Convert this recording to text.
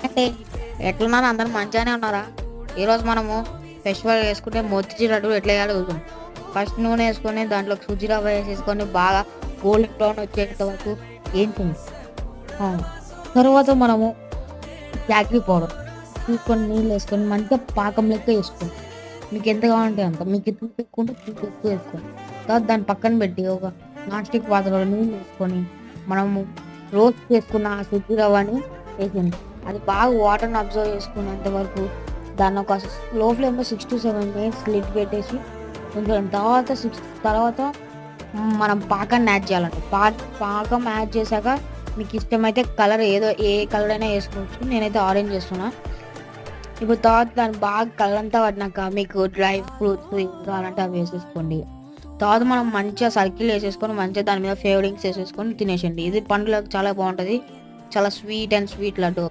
అంటే ఎట్లున్నారు అందరూ మంచిగానే ఉన్నారా? ఈరోజు మనము ఫెస్టివల్ చేసుకుంటే మొత్తిచి లడ్డు ఎట్లా వేయాలో చూద్దాం. ఫస్ట్ నూనె వేసుకొని దాంట్లో సుజి రవ్వ వేసేసుకొని బాగా గోల్డెన్ బ్రౌన్ వచ్చేంత వరకు ఏంచింది. తర్వాత మనము జాగ్రీ పౌడర్ తీసుకొని నీళ్ళు వేసుకొని మంచిగా పాకం లెక్క వేసుకోండి. మీకు ఎంత కావాలంటే అంత, మీకు ఎక్కువ ఎక్కువ ఉంటే ఎక్కువ వేసుకోండి. తర్వాత దాన్ని పక్కన పెట్టి ఒక నాన్ స్టిక్ పాత్రలో నీళ్ళు వేసుకొని మనము రోస్ట్ చేసుకున్న ఆ సుజి రవ్వని వేసింది. అది బాగా వాటర్ని అబ్జర్వ్ చేసుకునేంత వరకు దాన్ని ఒక లో ఫ్లేమ్లో 6 to 7 minutes లిడ్ పెట్టేసి కొంచెం తర్వాత మనం పాకాన్ని యాడ్ చేయాలంట. పాకం యాడ్ చేశాక మీకు ఇష్టమైతే కలర్ ఏ కలర్ అయినా వేసుకోవచ్చు. నేనైతే ఆరెంజ్ చేస్తున్నా. ఇప్పుడు తర్వాత దాన్ని బాగా కలర్ అంతా పడినాక మీకు డ్రై ఫ్రూట్స్ కావాలంటే అవి వేసేసుకోండి. తర్వాత మనం మంచిగా సర్కిల్ వేసేసుకొని మంచిగా దాని మీద ఫేవరింగ్స్ వేసేసుకొని తినేసండి. ఇది పండ్లకు చాలా బాగుంటుంది. చాలా స్వీట్ లడ్డు.